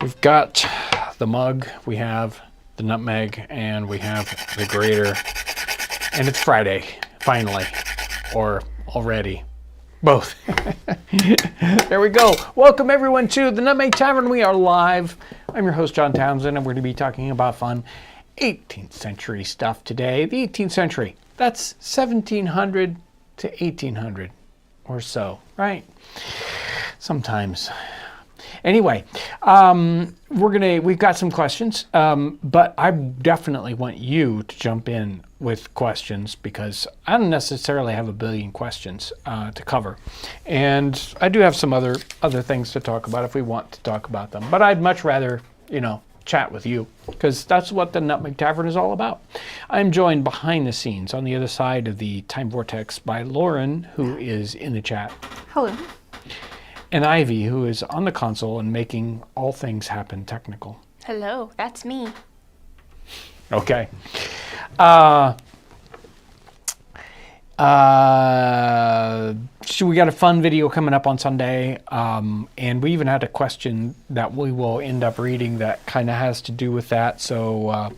We've got the mug, we have the nutmeg, and we have the grater. And it's Friday, finally, or already. Both. There we go. Welcome everyone to the Nutmeg Tavern. We are live. I'm your host, John Townsend, and we're going to be talking about fun 18th century stuff today. The 18th century, that's 1700 to 1800 or so, right? Sometimes. Anyway, we've got some questions, but I definitely want you to jump in with questions because I don't necessarily have a billion questions to cover, and I do have some other things to talk about if we want to talk about them. But I'd much rather, chat with you because that's what the Nutmeg Tavern is all about. I'm joined behind the scenes on the other side of the time vortex by Lauren, who is in the chat. Hello. And Ivy, who is on the console and making all things happen technical. Hello, that's me. Okay. So we got a fun video coming up on Sunday, and we even had a question that we will end up reading that kind of has to do with that. So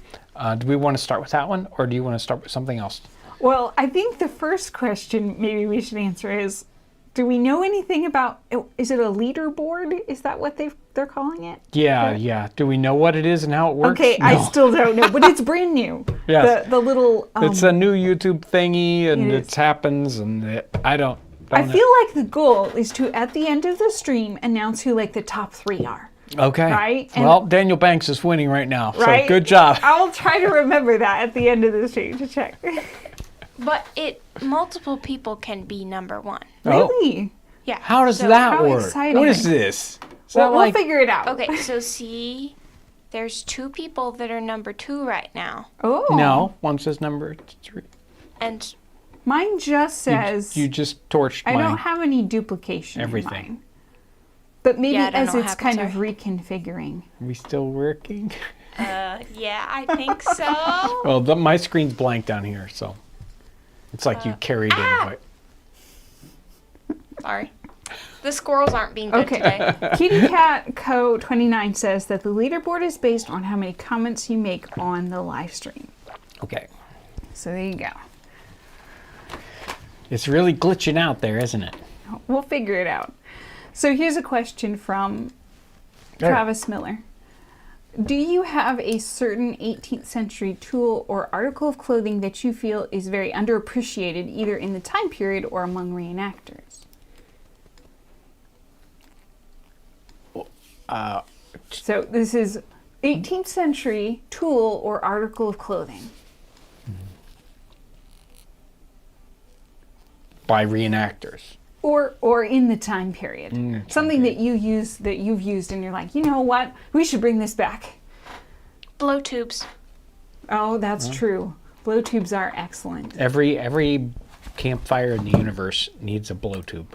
do we want to start with that one, or do you want to start with something else? Well, I think the first question maybe we should answer is, do we know anything about, is it a leaderboard? Is that what they're calling it? Yeah. Do we know what it is and how it works? Okay, no. I still don't know, but it's brand new. Yes. The little... it's a new YouTube thingy, and it happens, and I feel like the goal is to, at the end of the stream, announce who the top 3 are. Okay. Right? Well, Daniel Banks is winning right now, right? So good job. I'll try to remember that at the end of the stream to check. But multiple people can be number 1. Really? Yeah. How does that work? Exciting. What is this? We'll figure it out. Okay, so see, there's 2 people that are number 2 right now. Oh. No, one says number 3. And mine just says... You just torched mine. I don't have any duplication Everything. in mine. But maybe as it's kind sorry. of reconfiguring. Are we still working? yeah, I think so. Well, my screen's blank down here, so... It's like you carried it. Sorry. The squirrels aren't being good today. Kitty Cat Co 29 says that the leaderboard is based on how many comments you make on the live stream. Okay. So there you go. It's really glitching out there, isn't it? We'll figure it out. So here's a question from Travis Miller. Do you have a certain 18th century tool or article of clothing that you feel is very underappreciated either in the time period or among reenactors? So this is 18th century tool or article of clothing. By reenactors. Or in the time period. Something that you've used and you're like, you know what? We should bring this back. Blow tubes. Oh, that's true. Blow tubes are excellent. Every campfire in the universe needs a blow tube.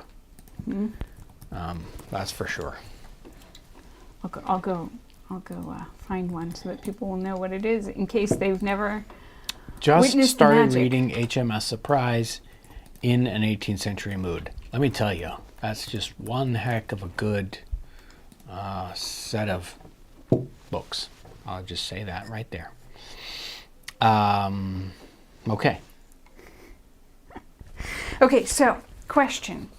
That's for sure. I'll go find one so that people will know what it is in case they've never Just witnessed the started magic. reading HMS Surprise in an 18th century mood. Let me tell you, that's just one heck of a good set of books. I'll just say that right there. Okay. Okay, so question.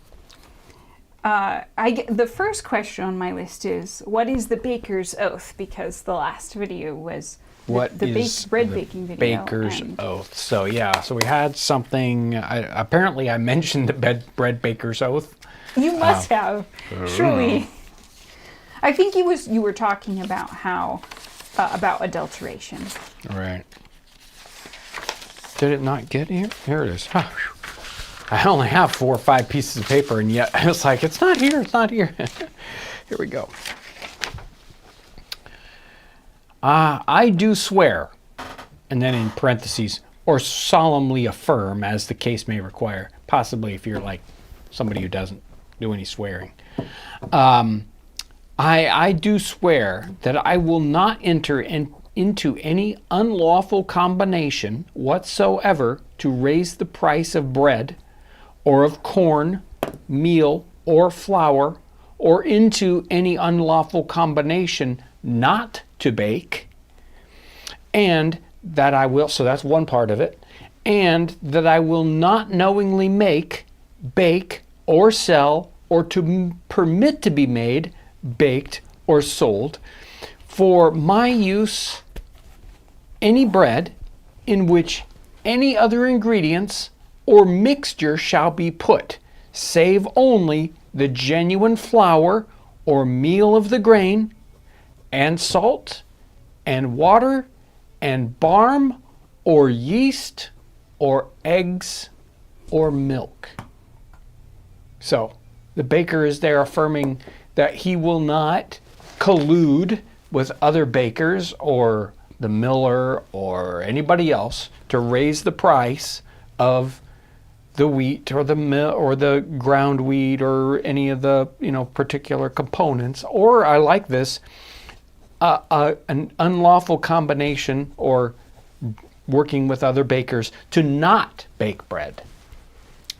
The first question on my list is, what is the baker's oath? Because the last video was the bread baking video. Baker's oath. So we had something. Apparently, I mentioned the bread baker's oath. You must have, surely. I think you were talking about about adulteration. Right. Did it not get here? Here it is. I only have 4 or 5 pieces of paper, and yet I was like, it's not here. It's not here. Here we go. I do swear, and then in parentheses, or solemnly affirm, as the case may require, possibly if you're like somebody who doesn't do any swearing. I do swear that I will not enter into any unlawful combination whatsoever to raise the price of bread, or of corn, meal, or flour, or into any unlawful combination not to bake, and that I will, so that's one part of it, and that I will not knowingly make, bake, or sell, or to permit to be made, baked, or sold for my use any bread in which any other ingredients or mixture shall be put, save only the genuine flour or meal of the grain, and salt, and water, and barm, or yeast, or eggs, or milk. So the baker is there affirming that he will not collude with other bakers or the miller or anybody else to raise the price of the wheat or the ground wheat or any of the particular components. Or I like this, an unlawful combination or working with other bakers to not bake bread.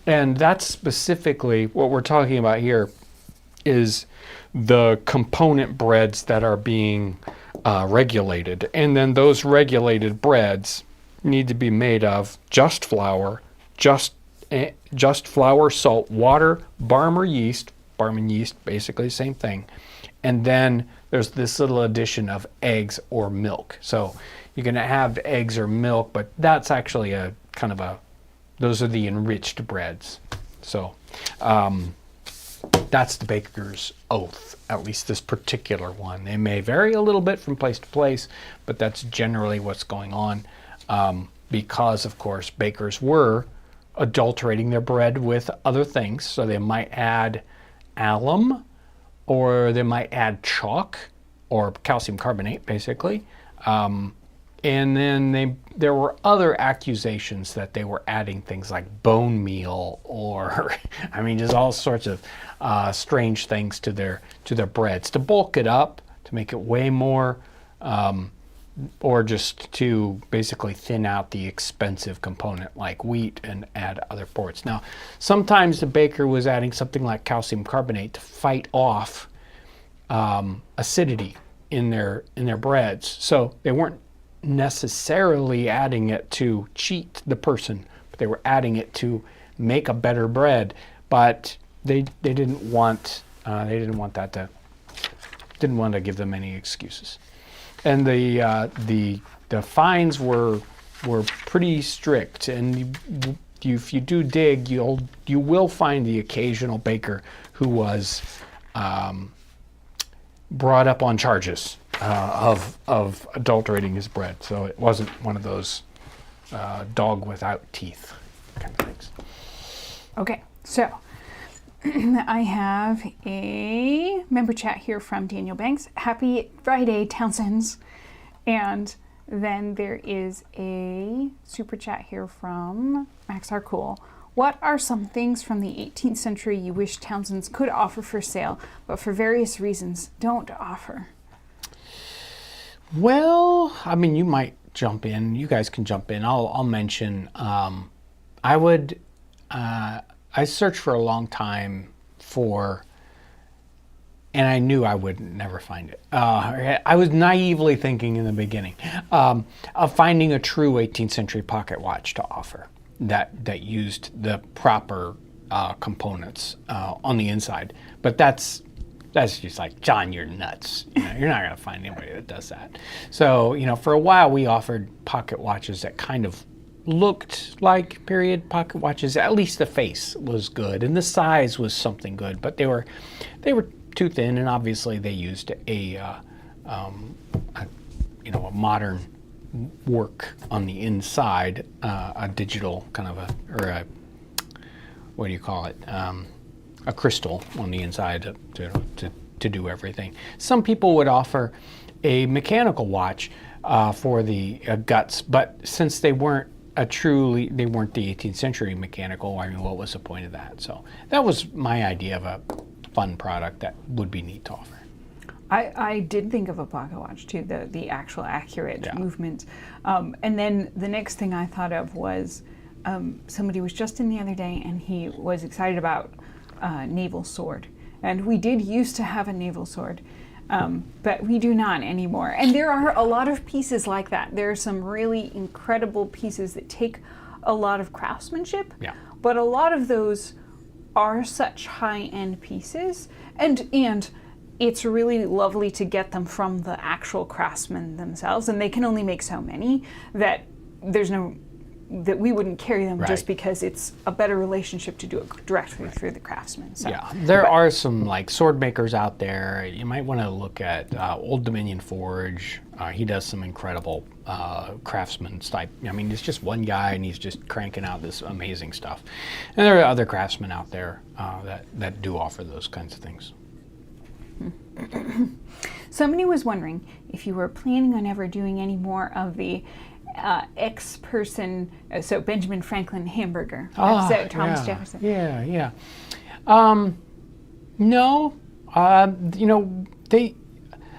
And that's specifically what we're talking about here, is the component breads that are being regulated. And then those regulated breads need to be made of just flour, just flour, salt, water, barm or yeast, barm and yeast, basically the same thing. And then there's this little addition of eggs or milk. So you're going to have eggs or milk, but that's actually a kind of those are the enriched breads. So that's the baker's oath, at least this particular one. They may vary a little bit from place to place, but that's generally what's going on, because, of course, bakers were adulterating their bread with other things. So they might add alum, or they might add chalk, or calcium carbonate, basically. And then there were other accusations that they were adding things like bone meal, or just all sorts of strange things to their breads to bulk it up, to make it weigh more, or just to basically thin out the expensive component like wheat and add other parts. Now, sometimes the baker was adding something like calcium carbonate to fight off acidity in their breads. So they weren't necessarily adding it to cheat the person, but they were adding it to make a better bread. But they didn't want to give them any excuses. And the fines were pretty strict. And if you do dig, you will find the occasional baker who was brought up on charges of adulterating his bread. So it wasn't one of those dog without teeth kind of things. Okay, so I have a member chat here from Daniel Banks. Happy Friday, Townsends. And then there is a super chat here from Max Arcool. What are some things from the 18th century you wish Townsends could offer for sale, but for various reasons don't offer? Well, you might jump in. You guys can jump in. I'll mention. I searched for a long time for, and I knew I would never find it. I was naively thinking in the beginning of finding a true 18th century pocket watch to offer that used the proper components on the inside. But that's just like, John, you're nuts. You're not going to find anybody that does that. So, for a while we offered pocket watches that kind of looked like period pocket watches. At least the face was good and the size was something good, but they were too thin, and obviously they used a modern work on the inside, a digital kind of a crystal on the inside to do everything. Some people would offer a mechanical watch for the guts, but since they weren't the 18th century mechanical, what was the point of that? So that was my idea of a fun product that would be neat to offer. I did think of a pocket watch too, the actual accurate movement. And then the next thing I thought of was somebody was just in the other day and he was excited about naval sword. And we did used to have a naval sword. But we do not anymore. And there are a lot of pieces like that. There are some really incredible pieces that take a lot of craftsmanship, Yeah. but a lot of those are such high-end pieces, and it's really lovely to get them from the actual craftsmen themselves, and they can only make so many that that we wouldn't carry them Right. just because it's a better relationship to do it directly through the craftsman. So, Yeah, there are some like sword makers out there. You might want to look at Old Dominion Forge. He does some incredible craftsman type. I mean, it's just one guy and he's just cranking out this amazing stuff. And there are other craftsmen out there that do offer those kinds of things. Somebody was wondering if you were planning on ever doing any more of the X-person, so Benjamin Franklin hamburger, episode, Thomas Jefferson. Yeah. No,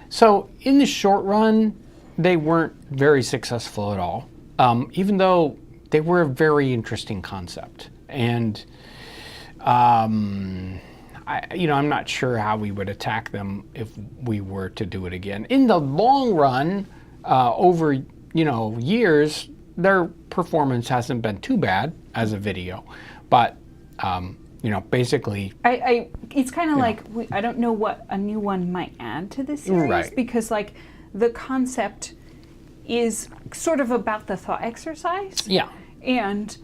so in the short run, they weren't very successful at all, even though they were a very interesting concept. And, I'm not sure how we would attack them if we were to do it again. In the long run, over years, their performance hasn't been too bad as a video, but basically, it's kind of like I don't know what a new one might add to this series, Right. because like the concept is sort of about the thought exercise, yeah, and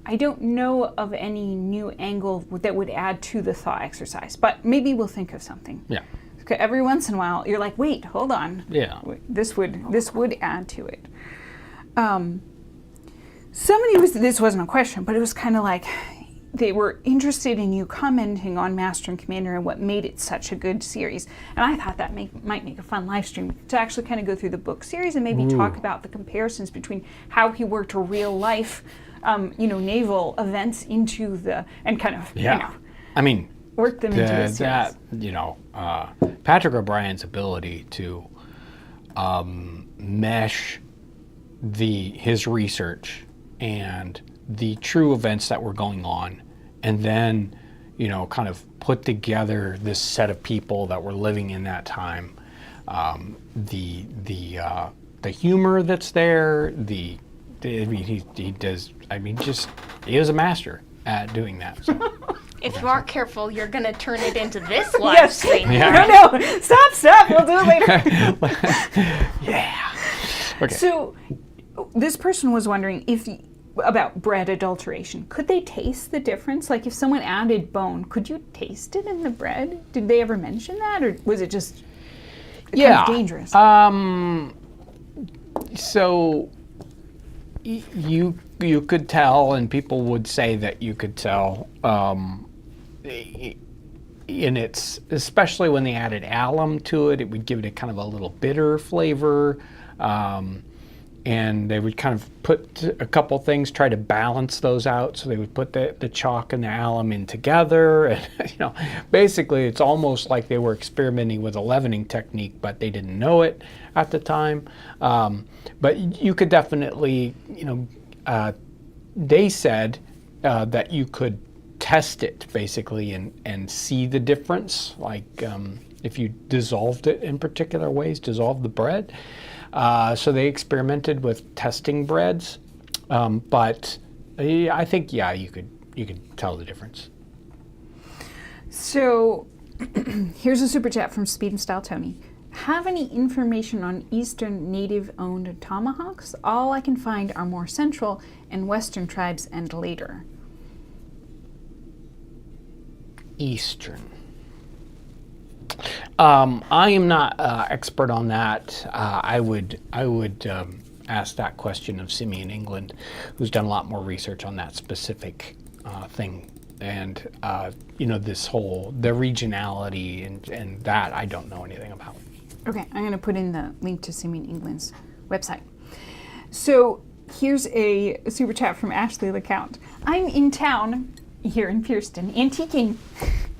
I don't know of any new angle that would add to the thought exercise, but maybe we'll think of something. yeah, Every once in a while, you're like, wait, hold on. yeah. This would add to it. This wasn't a question, but it was kind of like they were interested in you commenting on Master and Commander and what made it such a good series. And I thought that might make a fun live stream to actually kind of go through the book series and maybe talk about the comparisons between how he worked real life, naval events into and kind of, I mean, work them into a series. Patrick O'Brien's ability to mesh his research and the true events that were going on, and then kind of put together this set of people that were living in that time, the humor that's there, he is a master at doing that. So. If you aren't careful, you're going to turn it into this live stream. Yeah. No, stop, we'll do it later. Yeah. Okay. So this person was wondering about bread adulteration. Could they taste the difference? Like if someone added bone, could you taste it in the bread? Did they ever mention that, or was it just kind of dangerous? So you could tell, and people would say that you could tell, and it's especially when they added alum to it, it would give it a kind of a little bitter flavor. And they would kind of put a couple things, try to balance those out. So they would put the chalk and the alum in together. And, basically it's almost like they were experimenting with a leavening technique, but they didn't know it at the time. But you could definitely, they said that you could test it basically and see the difference. Like if you dissolved it in particular ways, dissolve the bread. So they experimented with testing breads, but I think you could tell the difference. So here's a super chat from Speed and Style Tony. Have any information on Eastern native-owned tomahawks? All I can find are more Central and Western tribes and later. Eastern. I am not expert on that. I would ask that question of Simeon England, who's done a lot more research on that specific thing. And this whole the regionality and that I don't know anything about. Okay, I'm going to put in the link to Simeon England's website. So here's a super chat from Ashley LeCount. I'm in town here in Pearston, antiquing.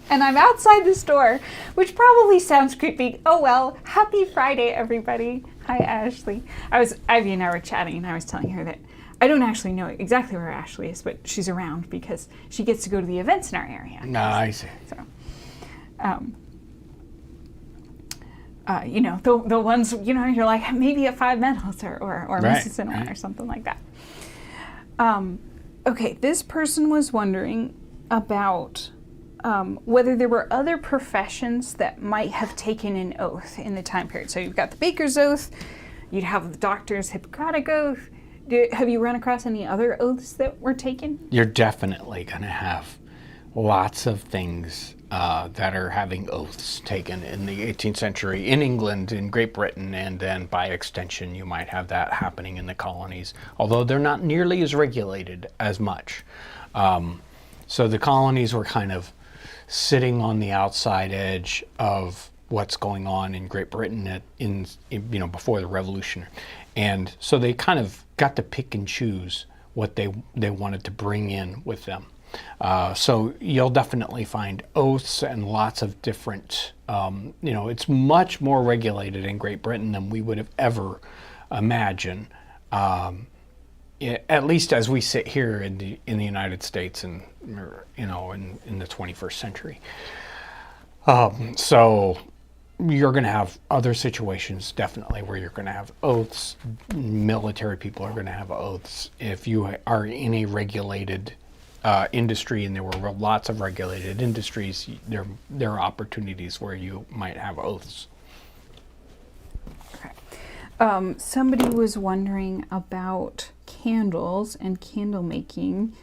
And I'm outside the store, which probably sounds creepy. Oh well, happy Friday, everybody. Hi, Ashley. Ivy and I were chatting, and I was telling her that I don't actually know exactly where Ashley is, but she's around because she gets to go to the events in our area. No, I see. So, the ones, you're like, maybe a 5 metals or Right, Mississippi right. or something like that. Okay, this person was wondering about whether there were other professions that might have taken an oath in the time period. So you've got the baker's oath, you'd have the doctor's Hippocratic oath. Have you run across any other oaths that were taken? You're definitely going to have lots of things that are having oaths taken in the 18th century in England, in Great Britain, and then by extension you might have that happening in the colonies, although they're not nearly as regulated as much. So the colonies were kind of sitting on the outside edge of what's going on in Great Britain before the Revolution, and so they kind of got to pick and choose what they wanted to bring in with them. So you'll definitely find oaths and lots of different, it's much more regulated in Great Britain than we would have ever imagined, at least as we sit here in the United States and, in the 21st century. So you're going to have other situations definitely where you're going to have oaths. Military people are going to have oaths. If you are in a regulated industry, and there were lots of regulated industries, there are opportunities where you might have oaths. Okay. Somebody was wondering about candles and candle making,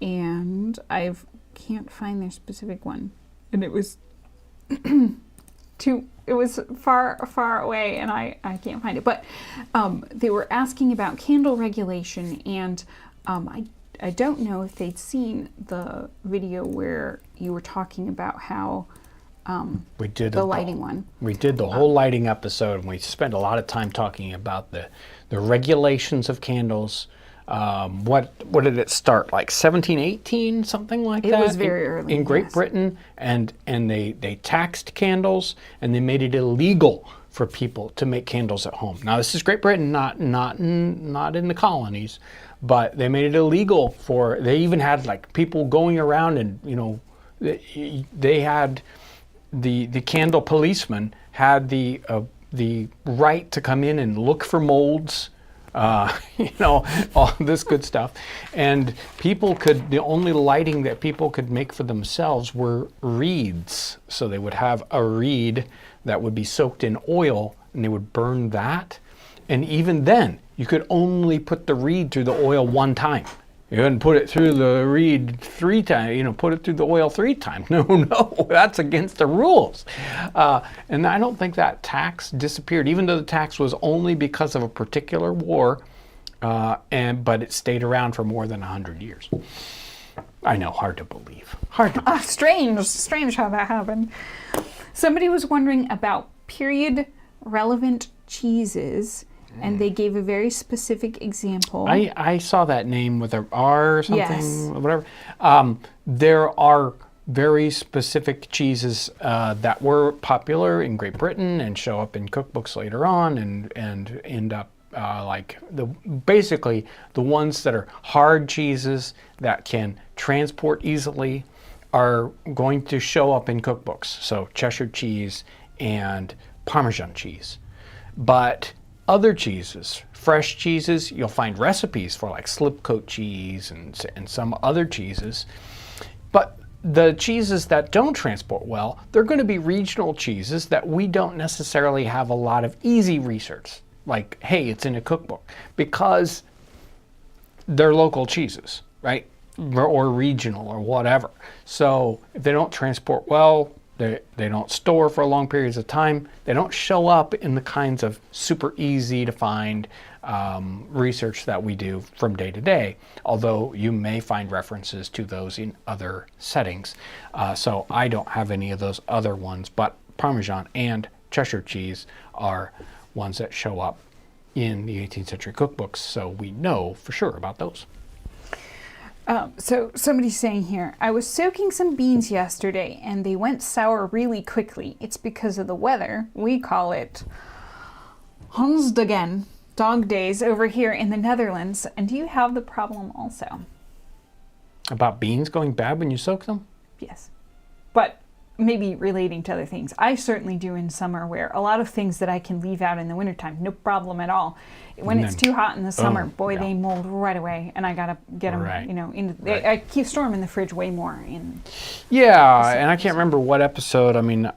and I can't find their specific one, and it was it was far away, and I can't find it. But they were asking about candle regulation, and I don't know if they'd seen the video where you were talking about how we did the lighting one. We did the whole lighting episode, and we spent a lot of time talking about the regulations of candles. What did it start, like 1718, something like that? It was very early in Great Britain, and they taxed candles, and they made it illegal for people to make candles at home. Now this is Great Britain, not in the colonies, but they made it illegal they even had like people going around, and they had the candle policeman had the right to come in and look for molds, all this good stuff. And the only lighting that people could make for themselves were reeds. So they would have a reed that would be soaked in oil, and they would burn that. And even then, you could only put the reed through the oil one time. You couldn't put it through the reed 3 times, put it through the oil 3 times. No, that's against the rules. And I don't think that tax disappeared, even though the tax was only because of a particular war, but it stayed around for more than 100 years. I know, hard to believe. Strange how that happened. Somebody was wondering about period relevant cheeses, and they gave a very specific example. I saw that name with an R or something, Yes. whatever. There are very specific cheeses that were popular in Great Britain and show up in cookbooks later on, and end up basically the ones that are hard cheeses that can transport easily are going to show up in cookbooks. So Cheshire cheese and Parmesan cheese. But other cheeses, fresh cheeses, you'll find recipes for like slipcote cheese and some other cheeses. But the cheeses that don't transport well, they're going to be regional cheeses that we don't necessarily have a lot of easy research. Like, hey, it's in a cookbook, because they're local cheeses, right? Or regional or whatever. So if they don't transport well, they don't store for long periods of time, they don't show up in the kinds of super easy to find research that we do from day to day, although you may find references to those in other settings. So I don't have any of those other ones, but Parmesan and Cheshire cheese are ones that show up in the 18th century cookbooks, so we know for sure about those. So somebody's saying here, I was soaking some beans yesterday and they went sour really quickly. It's because of the weather. We call it Hondsdagen, dog days over here in the Netherlands. And do you have the problem also? About beans going bad when you soak them? Yes. But maybe relating to other things. I certainly do in summer, where a lot of things that I can leave out in the wintertime, no problem at all. When it's too hot in the summer, they mold right away, and I gotta get them. I keep store them in the fridge way more. And I can't remember what episode. I mean,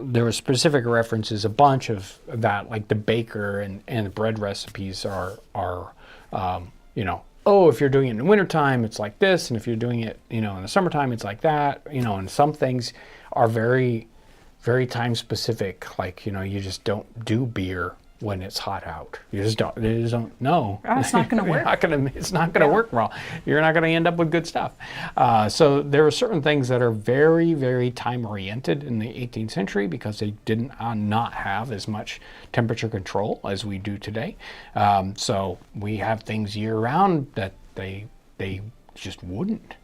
there were specific references. A bunch of that, like the baker and the bread recipes are if you're doing it in the wintertime, it's like this, and if you're doing it, in the summertime, it's like that. And some things are very, very time specific. Like, you just don't do beer when it's hot out. You just don't. No. It's not going to work. It's not going to work well. You're not going to end up with good stuff. So there are certain things that are very, very time oriented in the 18th century because they didn't not have as much temperature control as we do today. So we have things year round that they just wouldn't.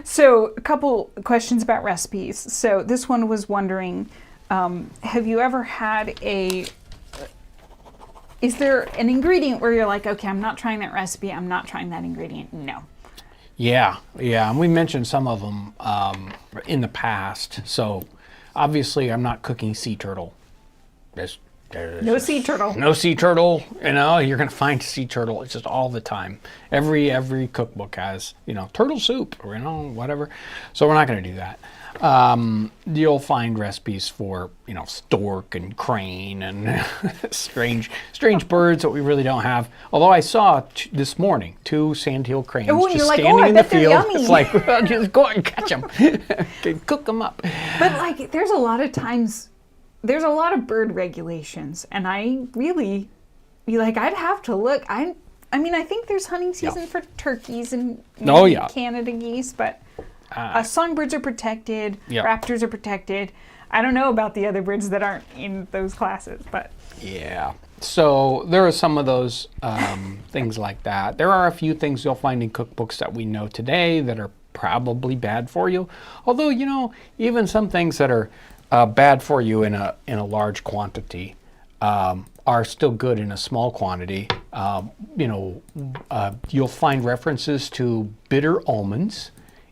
So a couple questions about recipes. So this one was wondering, have you ever had is there an ingredient where you're like, okay, I'm not trying that recipe, I'm not trying that ingredient? No. Yeah, and we mentioned some of them in the past. So obviously I'm not cooking sea turtle. No sea turtle. No sea turtle. You're going to find sea turtle. It's just all the time. Every cookbook has, turtle soup or, whatever. So we're not going to do that. You'll find recipes for, stork and crane and strange birds that we really don't have. Although I saw this morning 2 sandhill cranes just standing in the field. It's like, well, just go out and catch them. Cook them up. But there's a lot of times, there's a lot of bird regulations, and I really, I'd have to look. I think there's hunting season for turkeys and Canada geese, but songbirds are protected, raptors are protected. I don't know about the other birds that aren't in those classes, but... Yeah. So there are some of those things like that. There are a few things you'll find in cookbooks that we know today that are probably bad for you. Although, even some things that are bad for you in a large quantity are still good in a small quantity. You'll find references to bitter almonds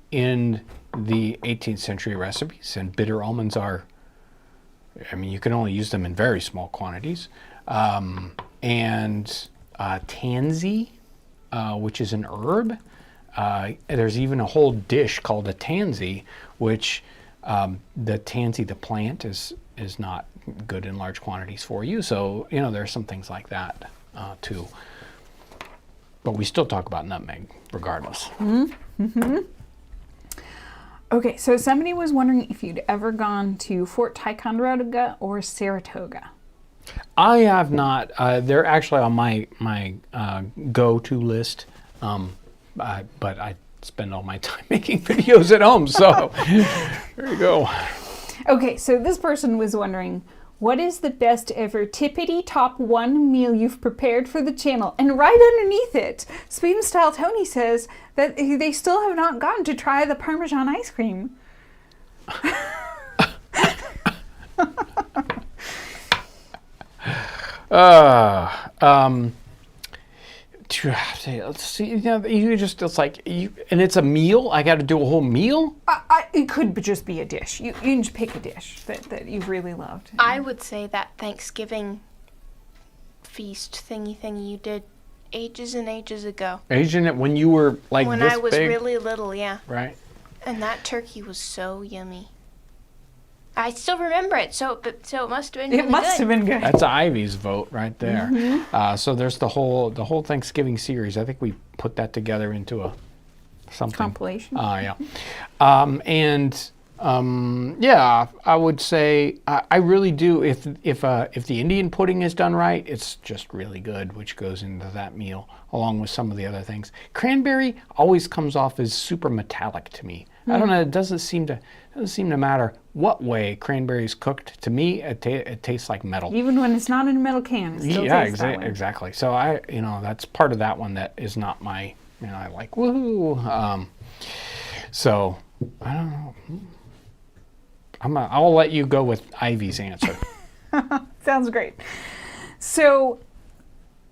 in the 18th century recipes, and bitter almonds are, you can only use them in very small quantities. And tansy, which is an herb. There's even a whole dish called a tansy, which the tansy, the plant, is not good in large quantities for you. So, there's some things like that too. But we still talk about nutmeg regardless. Mm-hmm. Okay, so somebody was wondering if you'd ever gone to Fort Ticonderoga or Saratoga. I have not. They're actually on my go-to list, but I spend all my time making videos at home, so there you go. Okay, so this person was wondering, what is the best ever tippity top 1 meal you've prepared for the channel? And right underneath it, Sweden Style Tony says that they still have not gotten to try the Parmesan ice cream. Let's see. It's like and it's a meal. I got to do a whole meal. It could just be a dish. You can just pick a dish that you've really loved. I would say that Thanksgiving feast thingy you did ages and ages ago. When you were like when this I was big? really little, yeah. Right. And that turkey was so yummy. I still remember it, so it must have been really good. It must have been good. That's Ivy's vote right there. Mm-hmm. So there's the whole Thanksgiving series. I think we put that together into something. Compilation. Yeah. I would say I really do. If the Indian pudding is done right, it's just really good, which goes into that meal along with some of the other things. Cranberry always comes off as super metallic to me. I don't know. It doesn't seem to matter what way cranberry is cooked. To me, it tastes like metal. Even when it's not in a metal can, it still tastes that way. Exactly. So that's part of that one that is not my, I like woohoo. So I don't know. I'll let you go with Ivy's answer. Sounds great. So,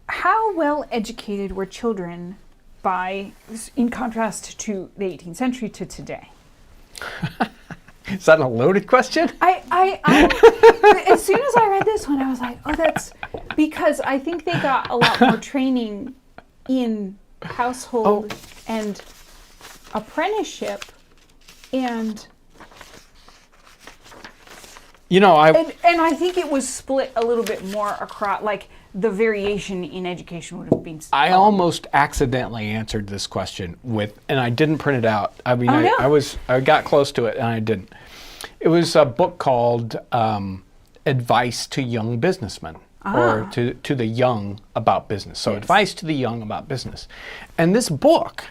how well educated were children in contrast to the 18th century to today? Is that a loaded question? I as soon as I read this one, I was like, oh, that's because I think they got a lot more training in household and apprenticeship, and and I think it was split a little bit more across, like the variation in education would have been. I almost accidentally answered this question and I didn't print it out. I mean, I got close to it and I didn't. It was a book called Advice to Young Businessmen, or to the young about business. So Advice to the Young about Business. And this book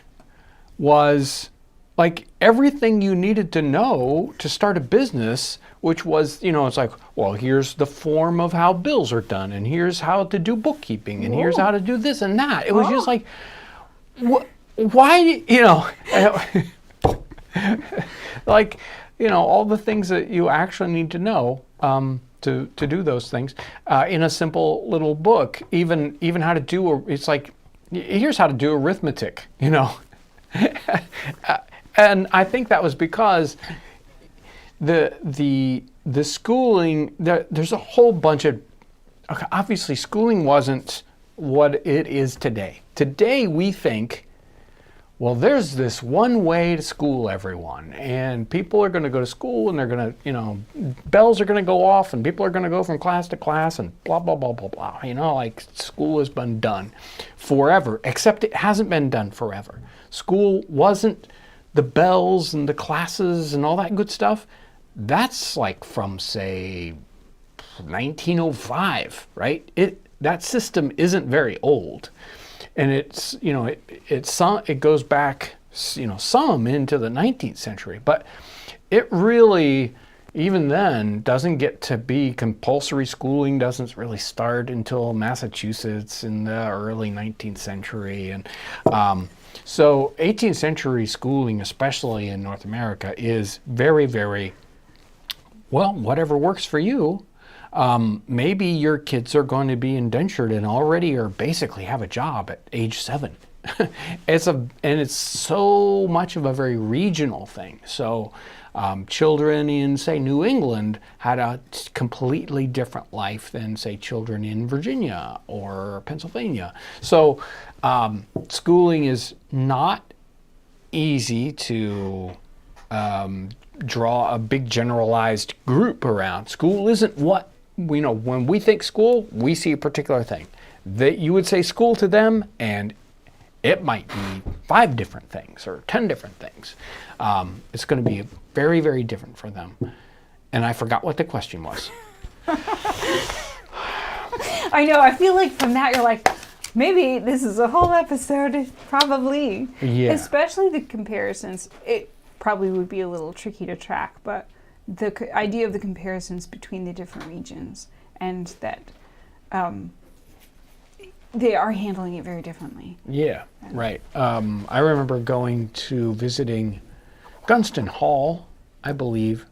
was like everything you needed to know to start a business, which was, it's like, well, here's the form of how bills are done, and here's how to do bookkeeping, and here's how to do this and that. It was just like, why, like, all the things that you actually need to know to do those things in a simple little book. Even how to do, it's like, here's how to do arithmetic, And I think that was because the schooling, there's a whole bunch of, obviously schooling wasn't what it is today. Today we think, well, there's this one way to school everyone, and people are going to go to school, and they're going to, bells are going to go off, and people are going to go from class to class, and blah, blah, blah, blah, blah. Like school has been done forever, except it hasn't been done forever. School wasn't the bells and the classes and all that good stuff. That's like from, say, 1905, right? That system isn't very old. And it's, it goes back, some into the 19th century, but it really, even then, doesn't get to be compulsory. Schooling doesn't really start until Massachusetts in the early 19th century. And so 18th century schooling, especially in North America, is very, very, well, whatever works for you. Maybe your kids are going to be indentured and already or basically have a job at age 7. It's so much of a very regional thing. So children in, say, New England had a completely different life than, say, children in Virginia or Pennsylvania. So schooling is not easy to draw a big generalized group around. School isn't what, when we think school, we see a particular thing. That you would say school to them, and it might be 5 different things or 10 different things. It's going to be very, very different for them. And I forgot what the question was. I know. I feel like from that you're like, maybe this is a whole episode. Probably. Yeah. Especially the comparisons. It probably would be a little tricky to track, but the idea of the comparisons between the different regions, and that they are handling it very differently. Yeah, right. I remember going to visiting Gunston Hall, I believe,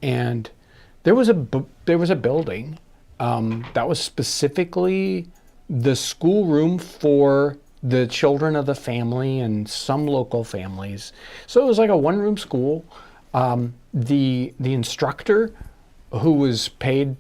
and there was a building that was specifically the schoolroom for the children of the family and some local families. So it was like a one-room school. The instructor, who was paid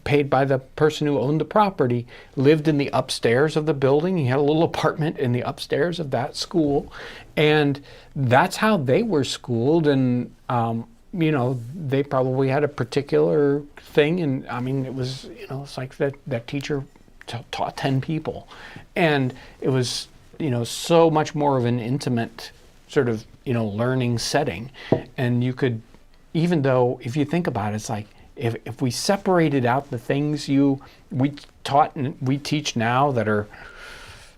by the person who owned the property, lived in the upstairs of the building. He had a little apartment in the upstairs of that school, and that's how they were schooled. And they probably had a particular thing, and I mean, it was it's like that teacher taught 10 people, and it was so much more of an intimate sort of learning setting. And you could, even though if you think about it, it's like if we separated out the things we taught and we teach now that are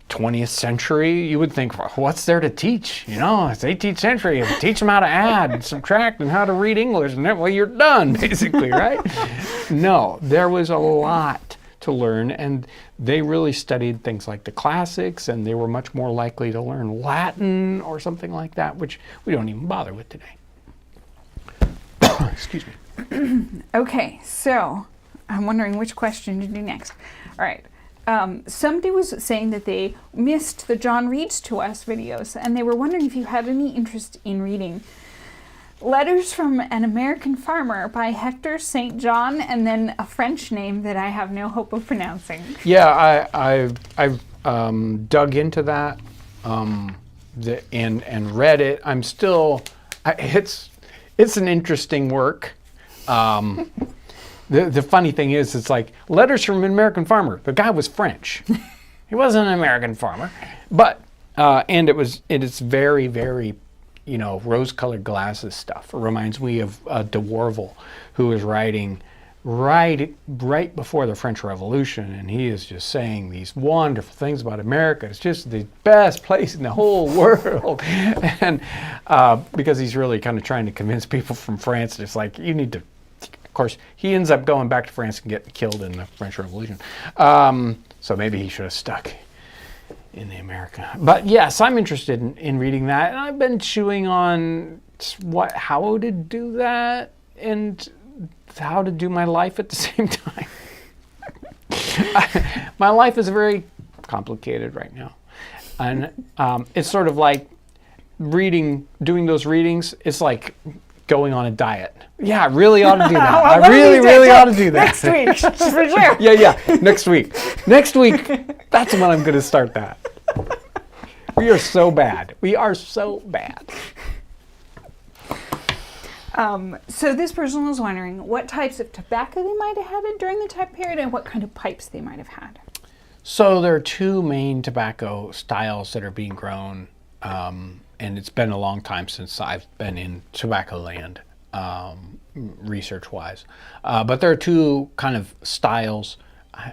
20th century, you would think, what's there to teach? It's 18th century. You teach them how to add and subtract and how to read English, and then, well, you're done, basically, right? No, there was a lot to learn, and they really studied things like the classics, and they were much more likely to learn Latin or something like that, which we don't even bother with today. Excuse me. Okay, so I'm wondering which question to do next. All right. Somebody was saying that they missed the John Reads to Us videos, and they were wondering if you had any interest in reading Letters from an American Farmer by Hector St. John, and then a French name that I have no hope of pronouncing. Yeah, I've dug into that and read it. I'm still, it's an interesting work. The funny thing is, it's like Letters from an American Farmer. The guy was French. He wasn't an American farmer, but and it's very, very, rose-colored glasses stuff. It reminds me of de Warville, who was writing right before the French Revolution, and he is just saying these wonderful things about America. It's just the best place in the whole world, and because he's really kind of trying to convince people from France, it's like, you need to. Of course, he ends up going back to France and getting killed in the French Revolution. So maybe he should have stuck in the America. But yes, I'm interested in reading that, and I've been chewing on how to do that and how to do my life at the same time. My life is very complicated right now, and it's sort of like doing those readings. It's like going on a diet. Yeah, I really ought to do that. I really ought to do that. Next week, for sure. Yeah, next week. Next week, that's when I'm going to start that. We are so bad. So this person was wondering what types of tobacco they might have had during the time period and what kind of pipes they might have had. So there are two main tobacco styles that are being grown, and it's been a long time since I've been in tobacco land, research-wise. But there are two kind of styles,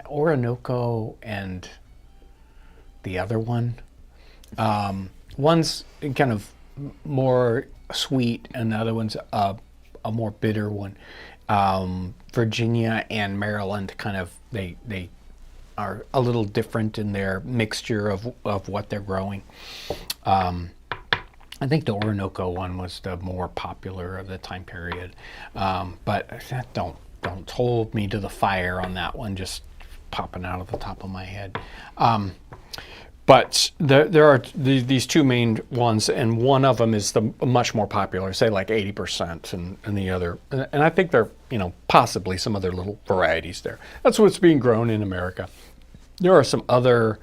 Orinoco and the other one. One's kind of more sweet, and the other one's a more bitter one. Virginia and Maryland kind of, they are a little different in their mixture of what they're growing. I think the Orinoco one was the more popular of the time period, but don't hold me to the fire on that one, just popping out of the top of my head. But there are these two main ones, and one of them is the much more popular, say like 80%, and the other, and I think there are, possibly some other little varieties there. That's what's being grown in America. There are some other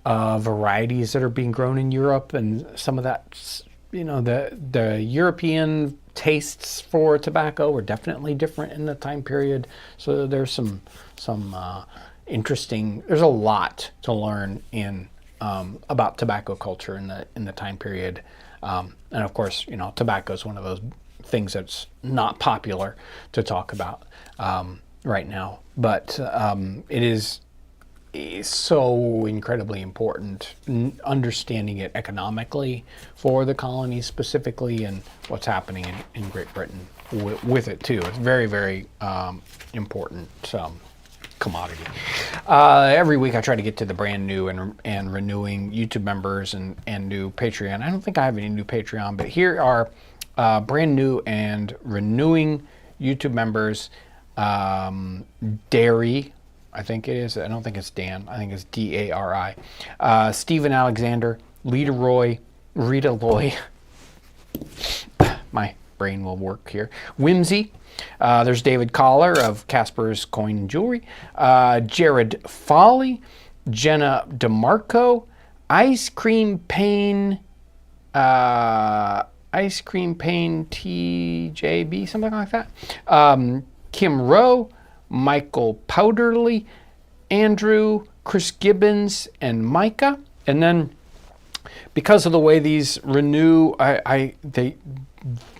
varieties that are being grown in Europe, and some of that, the European tastes for tobacco were definitely different in the time period. So there's some interesting. There's a lot to learn in about tobacco culture in the time period, and of course, tobacco is one of those things that's not popular to talk about right now, but it is so incredibly important, understanding it economically for the colonies specifically, and what's happening in Great Britain with it too. It's very, very important commodity. Every week I try to get to the brand new and renewing YouTube members and new Patreon. I don't think I have any new Patreon, but here are brand new and renewing YouTube members. Dairy, I think it is. I don't think it's Dan. I think it's Dari. Stephen Alexander, Leaderoy, Rita Loy. My brain will work here. Whimsy. There's David Collar of Casper's Coin and Jewelry. Jared Folly. Jenna DeMarco. Ice Cream Pain TJB, something like that. Kim Rowe. Michael Powderly, Andrew, Chris Gibbons, and Micah. And then, because of the way these renew,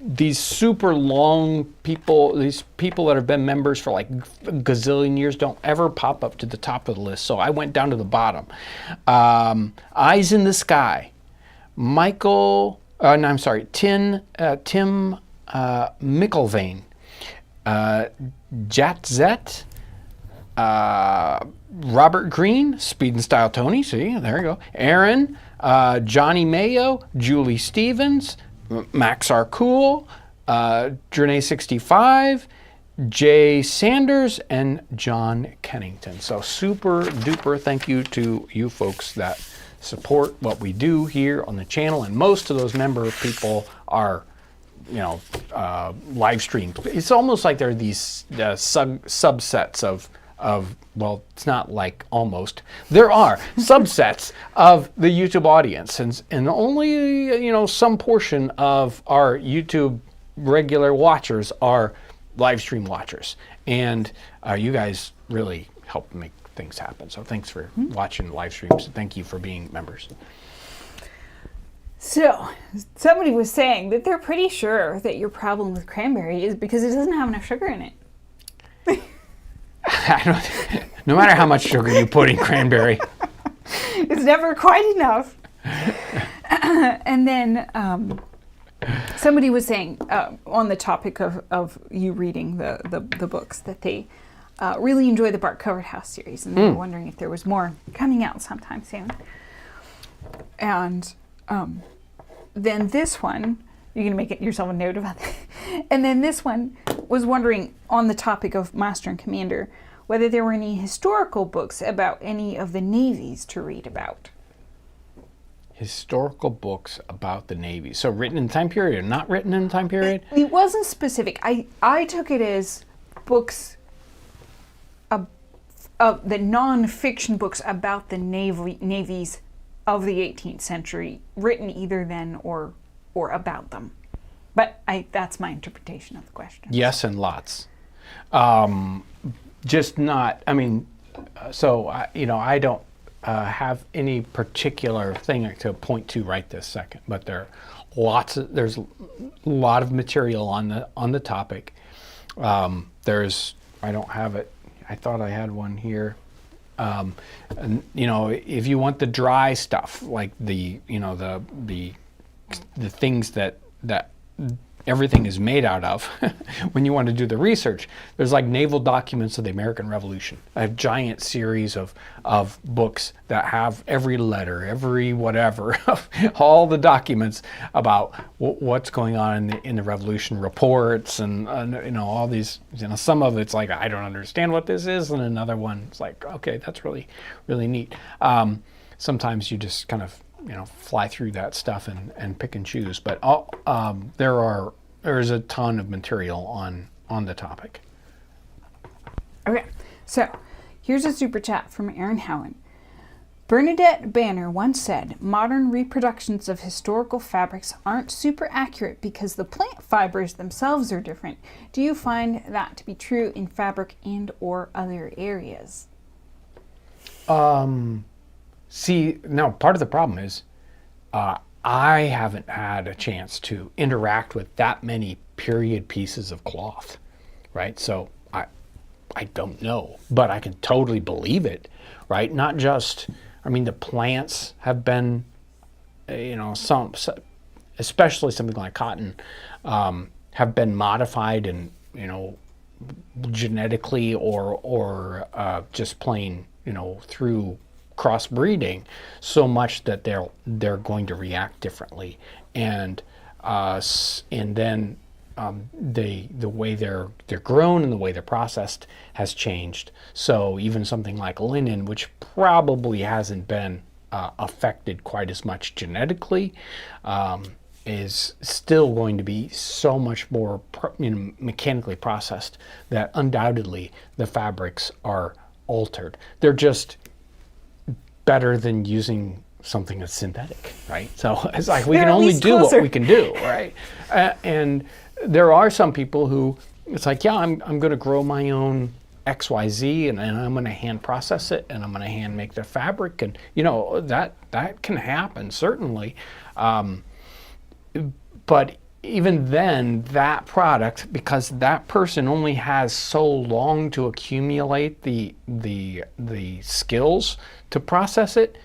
these super long people, these people that have been members for like a gazillion years don't ever pop up to the top of the list. So I went down to the bottom. Eyes in the Sky, Tim Mickelvain. Jatzet, Robert Green, Speed and Style Tony, see, there you go. Aaron, Johnny Mayo, Julie Stevens, Max Arcool, Journey65, Jay Sanders, and John Kennington. So super duper thank you to you folks that support what we do here on the channel, and most of those member people are live streams. It's almost like there are these subsets of, well, it's not like almost. There are subsets of the YouTube audience, and only, some portion of our YouTube regular watchers are live stream watchers. And you guys really help make things happen. So thanks for watching live streams. Thank you for being members. So, somebody was saying that they're pretty sure that your problem with cranberry is because it doesn't have enough sugar in it. No matter how much sugar you put in cranberry. It's never quite enough. And then somebody was saying on the topic of you reading the books that they really enjoy the Bark Covered House series, and they were wondering if there was more coming out sometime soon. And then this one, you're going to make yourself a note about that. And then this one was wondering, on the topic of Master and Commander, whether there were any historical books about any of the navies to read about. Historical books about the Navy. So written in time period or not written in time period? It wasn't specific. I took it as books, the non-fiction books about the navies of the 18th century, written either then or about them. But that's my interpretation of the question. Yes, and lots. Just not, so, I don't have any particular thing to point to right this second, but there's a lot of material on the topic. I don't have it. I thought I had one here. If you want the dry stuff, like the things that everything is made out of, when you want to do the research, there's like naval documents of the American Revolution. I have giant series of books that have every letter, every whatever, all the documents about what's going on in the Revolution, reports, and all these. Some of it's like, I don't understand what this is, and another one is like, okay, that's really, really neat. Sometimes you just kind of fly through that stuff and pick and choose. But there's a ton of material on the topic. Okay, so here's a super chat from Aaron Howen. Bernadette Banner once said, modern reproductions of historical fabrics aren't super accurate because the plant fibers themselves are different. Do you find that to be true in fabric and or other areas? See, now part of the problem is I haven't had a chance to interact with that many period pieces of cloth, right? So I don't know, but I can totally believe it, right? Not just, the plants have been, some, especially something like cotton, have been modified and, genetically or just plain, through crossbreeding so much that they're going to react differently, and then the way they're grown and the way they're processed has changed. So even something like linen, which probably hasn't been affected quite as much genetically, is still going to be so much more mechanically processed that undoubtedly the fabrics are altered. They're just better than using something that's synthetic, right? So it's like we can only do what we can do, right? And there are some people who, it's like, yeah, I'm going to grow my own XYZ and I'm going to hand process it and I'm going to hand make the fabric, and that can happen certainly. But even then, that product, because that person only has so long to accumulate the skills to process it,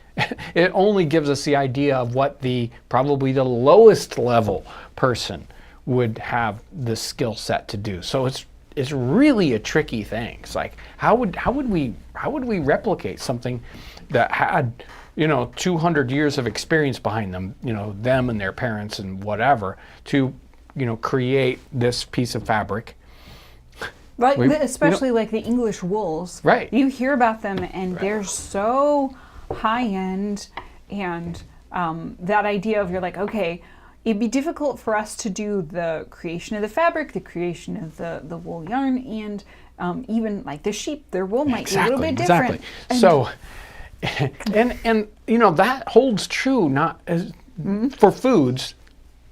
it only gives us the idea of what probably the lowest level person would have the skill set to do. So it's really a tricky thing. It's like, how would we replicate something that had 200 years of experience behind them, them and their parents and whatever, to create this piece of fabric. Like especially like the English wools. Right. You hear about them and they're so high end, and that idea of, you're like, okay, it'd be difficult for us to do the creation of the fabric, the creation of the wool yarn, and even like the sheep, their wool might be a little bit different. Exactly. So, and you know, that holds true not as for foods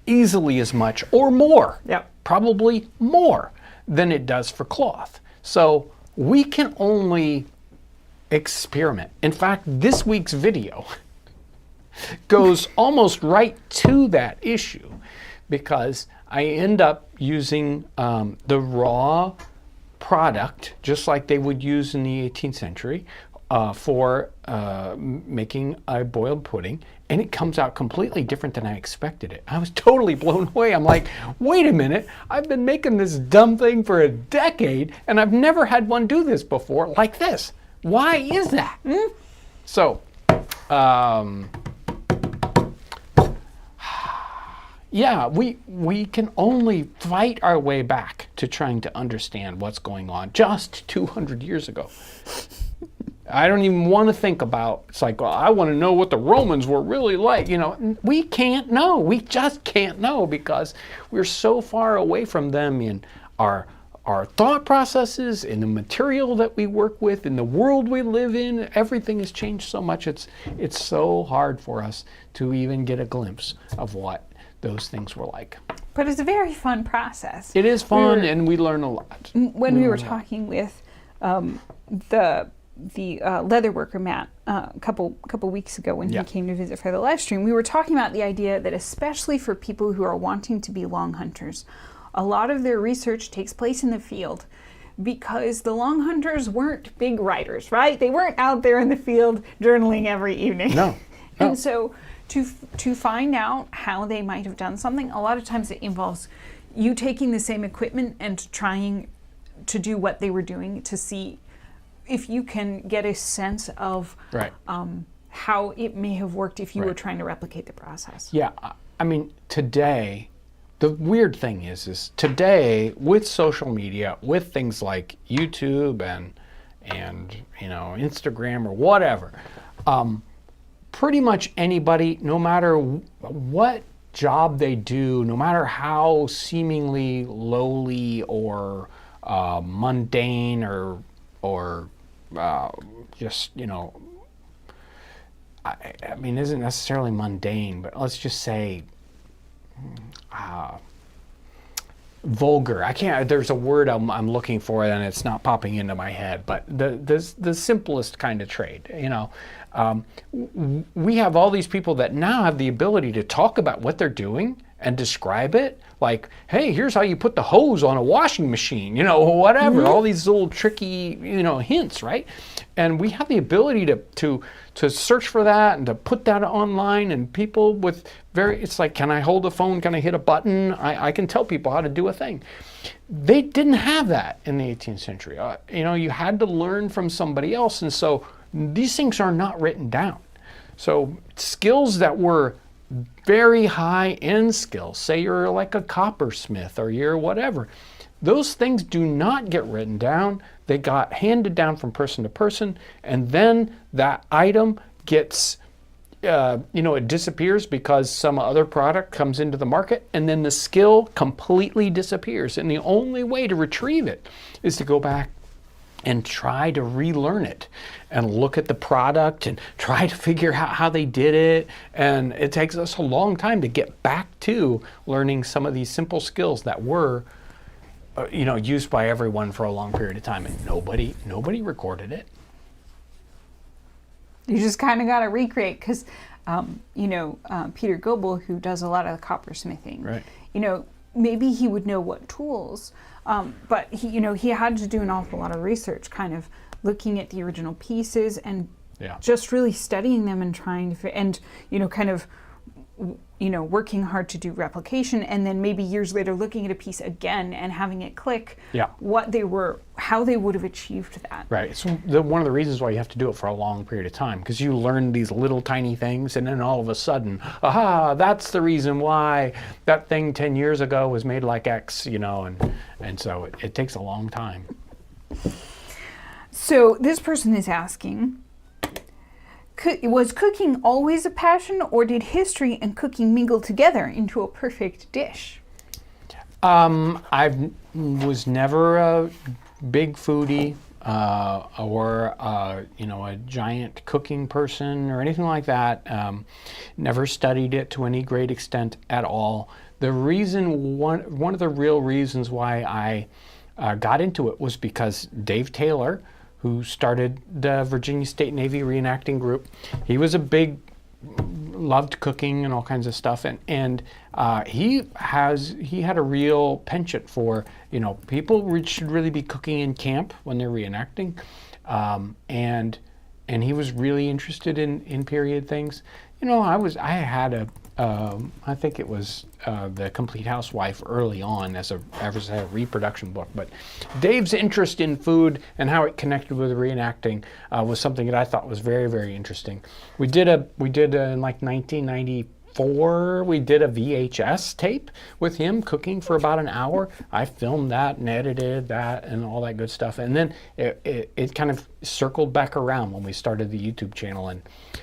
easily as much or more. Yep. Probably more than it does for cloth. So we can only experiment. In fact, this week's video goes almost right to that issue, because I end up using the raw product, just like they would use in the 18th century, for making a boiled pudding, and it comes out completely different than I expected it. I was totally blown away. I'm like, wait a minute, I've been making this dumb thing for a decade, and I've never had one do this before like this. Why is that? So, yeah, we can only fight our way back to trying to understand what's going on just 200 years ago. I don't even want to think about, it's like, well, I want to know what the Romans were really like. You know, we can't know. We just can't know, because we're so far away from them in our thought processes, in the material that we work with, in the world we live in. Everything has changed so much. It's so hard for us to even get a glimpse of what those things were like. But it's a very fun process. It is fun, and we learn a lot. When we were talking with the leather worker Matt a couple weeks ago when he came to visit for the live stream, we were talking about the idea that especially for people who are wanting to be long hunters, a lot of their research takes place in the field, because the long hunters weren't big writers, right? They weren't out there in the field journaling every evening. No. And so to find out how they might have done something, a lot of times it involves you taking the same equipment and trying to do what they were doing, to see if you can get a sense of how it may have worked if you were trying to replicate the process. Yeah, I mean, today, the weird thing is today, with social media, with things like YouTube and you know, Instagram or whatever, pretty much anybody, no matter what job they do, no matter how seemingly lowly or mundane or just, you know, I mean, isn't necessarily mundane, but let's just say vulgar. I can't, there's a word I'm looking for and it's not popping into my head, but the simplest kind of trade, you know. We have all these people that now have the ability to talk about what they're doing and describe it, like, hey, here's how you put the hose on a washing machine, you know, whatever, all these little tricky, you know, hints, right? And we have the ability to search for that and to put that online, and people with it's like, can I hold a phone? Can I hit a button? I can tell people how to do a thing. They didn't have that in the 18th century. You know, you had to learn from somebody else, and so these things are not written down. So skills that were very high-end skills, say you're like a coppersmith or you're whatever, those things do not get written down. They got handed down from person to person, and then that item gets, you know, it disappears because some other product comes into the market, and then the skill completely disappears. And the only way to retrieve it is to go back and try to relearn it and look at the product and try to figure out how they did it. And it takes us a long time to get back to learning some of these simple skills that were you know, used by everyone for a long period of time, and nobody recorded it. You just kind of got to recreate, because you know, Peter Goebel, who does a lot of the coppersmithing, right, you know, maybe he would know what tools, but he, you know, he had to do an awful lot of research, kind of looking at the original pieces and just really studying them and trying to, and, you know, kind of, you know, working hard to do replication, and then maybe years later looking at a piece again and having it click what they were, how they would have achieved that. Right. It's one of the reasons why you have to do it for a long period of time, because you learn these little tiny things, and then all of a sudden, aha, that's the reason why that thing 10 years ago was made like X, you know, and so it takes a long time. So this person is asking, Was cooking always a passion, or did history and cooking mingle together into a perfect dish? I was never a big foodie or a giant cooking person or anything like that. Never studied it to any great extent at all. The reason, one of the real reasons why I got into it was because Dave Taylor, who started the Virginia State Navy reenacting group, he was loved cooking and all kinds of stuff, and he had a real penchant for, people should really be cooking in camp when they're reenacting, and he was really interested in period things. I think it was The Complete Housewife early on as a reproduction book, but Dave's interest in food and how it connected with reenacting was something that I thought was very, very interesting. We did in like 1994, we did a VHS tape with him cooking for about an hour. I filmed that and edited that and all that good stuff. And then it kind of circled back around when we started the YouTube channel. And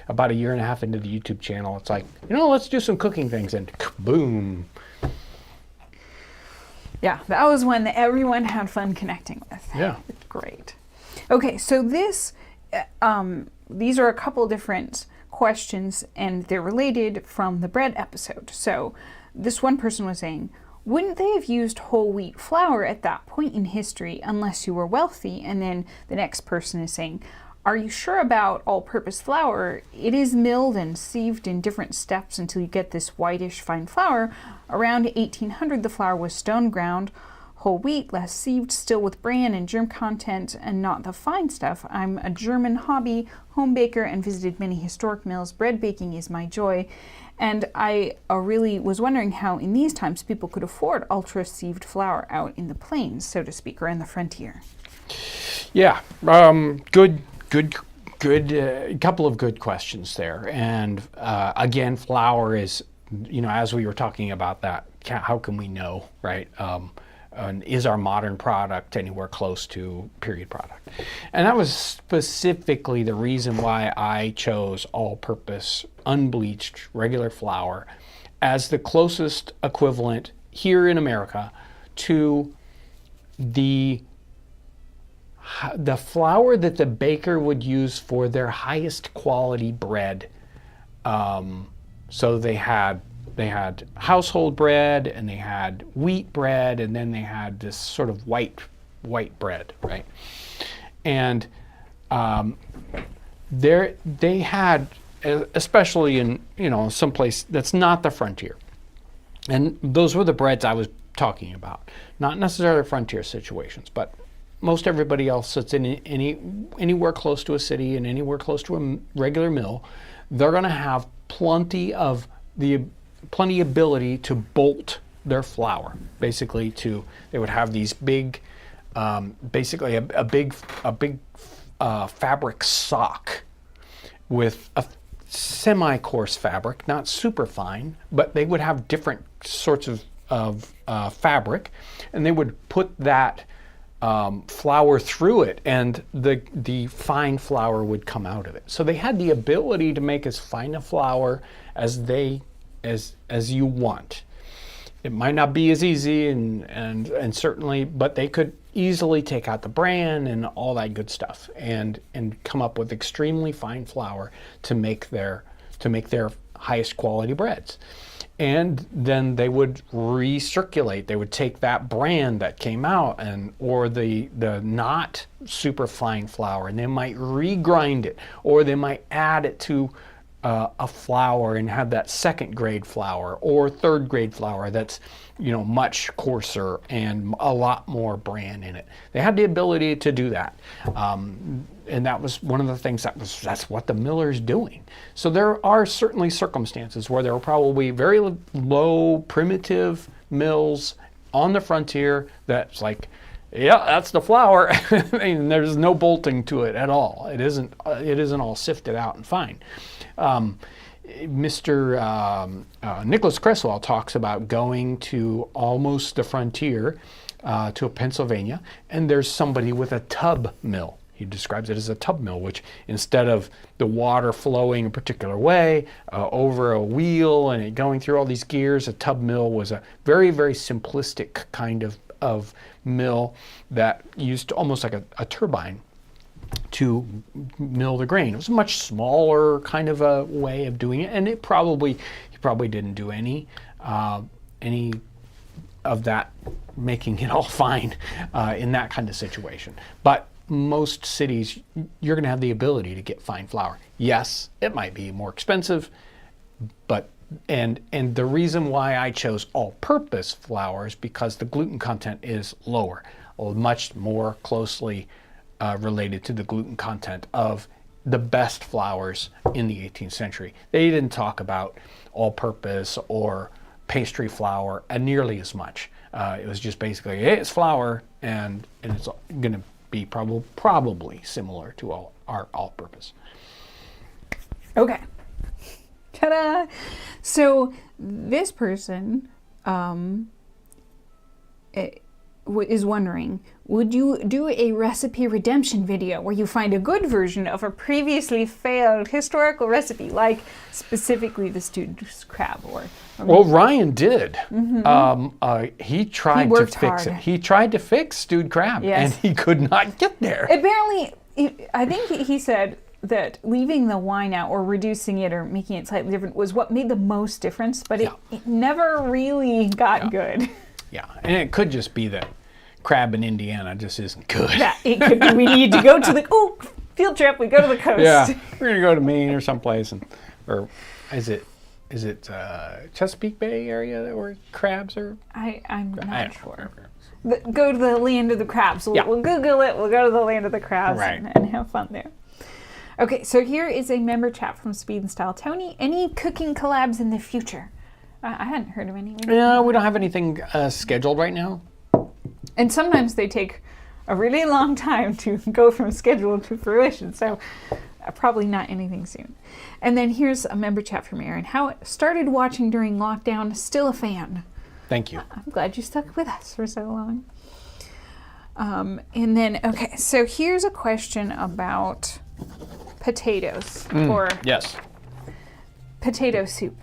about a year and a half into the YouTube channel, it's like, let's do some cooking things, and boom. Yeah, that was one that everyone had fun connecting with. Yeah. Great. Okay, so these are a couple different questions, and they're related from the bread episode. So this one person was saying, wouldn't they have used whole wheat flour at that point in history unless you were wealthy? And then the next person is saying, are you sure about all-purpose flour? It is milled and sieved in different steps until you get this whitish fine flour. Around 1800, the flour was stone ground, whole wheat, less sieved, still with bran and germ content, and not the fine stuff. I'm a German hobby home baker and visited many historic mills. Bread baking is my joy. And I really was wondering how in these times people could afford ultra-sieved flour out in the plains, so to speak, or in the frontier. Yeah, good, couple of good questions there. And again, flour is, as we were talking about that, how can we know, right? And is our modern product anywhere close to period product? And that was specifically the reason why I chose all-purpose, unbleached, regular flour as the closest equivalent here in America to the flour that the baker would use for their highest quality bread. So they had household bread, and they had wheat bread, and then they had this sort of white bread, right? And they had, especially in some place that's not the frontier, and those were the breads I was talking about, not necessarily frontier situations, but most everybody else that's in anywhere close to a city and anywhere close to a regular mill, they're going to have plenty ability to bolt their flour. Basically, they would have these big, basically a big fabric sock with a semi-coarse fabric, not super fine, but they would have different sorts of fabric, and they would put that flour through it, and the fine flour would come out of it. So they had the ability to make as fine a flour as you want. It might not be as easy and certainly, but they could easily take out the bran and all that good stuff and come up with extremely fine flour to make their highest quality breads. And then they would recirculate. They would take that bran that came out or the not super fine flour, and they might regrind it, or they might add it to a flour and have that second grade flour or third grade flour that's much coarser and a lot more bran in it. They had the ability to do that, and that was one of the things that's what the miller's doing. So there are certainly circumstances where there are probably very low primitive mills on the frontier that's like, yeah, that's the flour, and there's no bolting to it at all. It isn't all sifted out and fine. Mr. Nicholas Creswell talks about going to almost the frontier to Pennsylvania, and there's somebody with a tub mill. He describes it as a tubmill, which instead of the water flowing a particular way over a wheel and it going through all these gears, a tubmill was a very, very simplistic kind of mill that used almost like a turbine to mill the grain. It was a much smaller kind of a way of doing it, and he probably didn't do any of that, making it all fine in that kind of situation. But most cities, you're going to have the ability to get fine flour. Yes, it might be more expensive, but and the reason why I chose all-purpose flour is because the gluten content is lower, much more closely related to the gluten content of the best flours in the 18th century. They didn't talk about all-purpose or pastry flour nearly as much. It was just basically, hey, it's flour, and it's going to be probably similar to our all-purpose. Okay. Ta-da! So this person is wondering, would you do a recipe redemption video where you find a good version of a previously failed historical recipe, like specifically the stewed crab? Well, Ryan did. He tried to fix hard. it. He tried to fix stewed crab, Yes. and he could not get there. Apparently, I think he said that leaving the wine out or reducing it or making it slightly different was what made the most difference, but it never really got good. Yeah, and it could just be that crab in Indiana just isn't good. Yeah, it could be we need to go to the field trip. We go to the coast. Yeah, we're gonna go to Maine or someplace, or is it Chesapeake Bay area where crabs are? I'm not sure. Go to the land of the crabs. We'll Google it. We'll go to the land of the crabs and have fun there. Okay, so here is a member chat from Speed and Style. Tony, any cooking collabs in the future? I hadn't heard of any. Yeah, we don't have anything scheduled right now. And sometimes they take a really long time to go from schedule to fruition, so probably not anything soon. And then here's a member chat from Aaron. How started watching during lockdown, still a fan. Thank you. I'm glad you stuck with us for so long. And then, okay, so here's a question about potatoes or Yes. potato soup.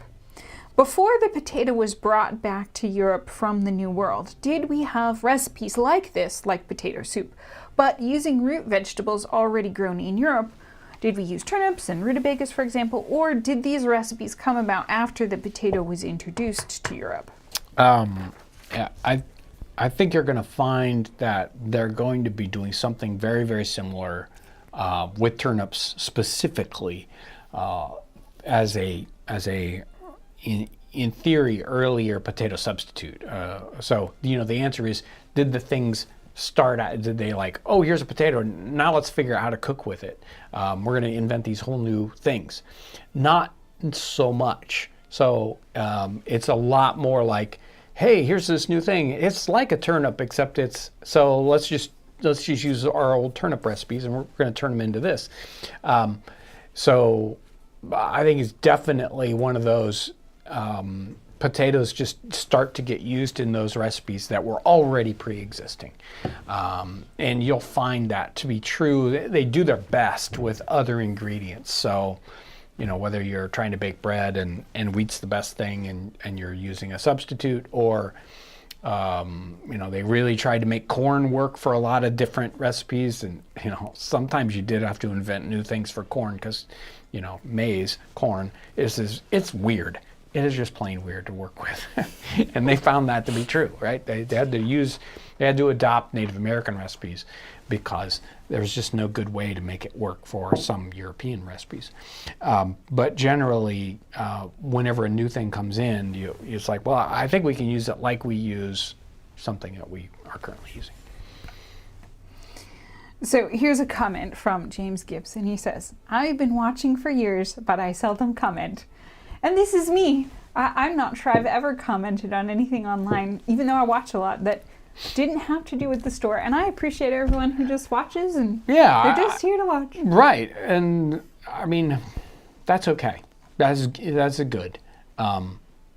Before the potato was brought back to Europe from the New World, did we have recipes like this, like potato soup, but using root vegetables already grown in Europe? Did we use turnips and rutabagas, for example, or did these recipes come about after the potato was introduced to Europe? Yeah, I think you're going to find that they're going to be doing something very, very similar with turnips specifically as a in theory earlier potato substitute. So the answer is, did the things start out, did they like, oh, here's a potato, now let's figure out how to cook with it. We're going to invent these whole new things. Not so much. So it's a lot more like, hey, here's this new thing. It's like a turnip, except so let's just use our old turnip recipes and we're going to turn them into this. So I think it's definitely one of those potatoes just start to get used in those recipes that were already pre-existing. And you'll find that to be true. They do their best with other ingredients. So, whether you're trying to bake bread and wheat's the best thing and you're using a substitute, or, they really tried to make corn work for a lot of different recipes. And, sometimes you did have to invent new things for corn because, maize, corn, it's weird. It is just plain weird to work with. And they found that to be true, right? They had to adopt Native American recipes because there was just no good way to make it work for some European recipes. But generally, whenever a new thing comes in, it's like, well, I think we can use it like we use something that we are currently using. So here's a comment from James Gibson. He says, I've been watching for years, but I seldom comment. And this is me. I'm not sure I've ever commented on anything online, even though I watch a lot, that didn't have to do with the store. And I appreciate everyone who just watches and they're just here to watch. Right. And I mean, that's okay. That's a good.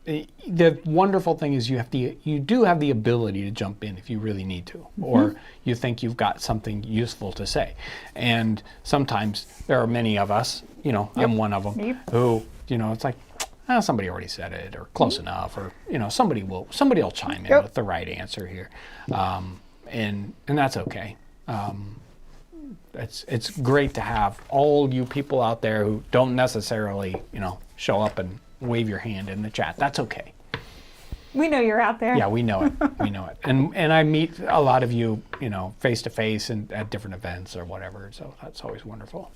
the wonderful thing is you do have the ability to jump in if you really need to, or you think you've got something useful to say. And sometimes there are many of us, I'm one of them, who, it's like, somebody already said it, or close enough, or, somebody will chime in with the right answer here. And that's okay. It's great to have all you people out there who don't necessarily, show up and wave your hand in the chat. That's okay. We know you're out there. Yeah, we know it. We know it. And I meet a lot of you, face to face and at different events or whatever. So that's always wonderful.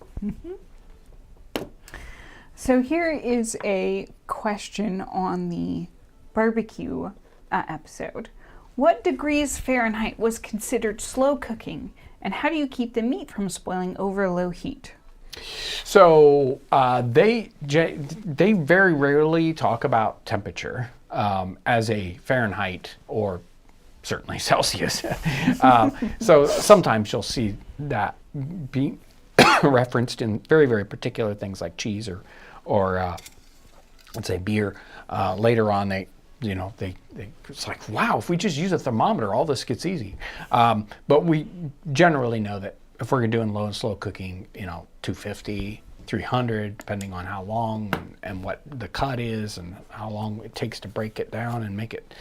So here is a question on the barbecue episode. What degrees Fahrenheit was considered slow cooking, and how do you keep the meat from spoiling over low heat? So they very rarely talk about temperature as a Fahrenheit or certainly Celsius. So sometimes you'll see that being referenced in very, very particular things like cheese or let's say beer. Later on, it's like, wow, if we just use a thermometer, all this gets easy. But we generally know that if we're doing low and slow cooking, 250, 300, depending on how long and what the cut is and how long it takes to break it down and make it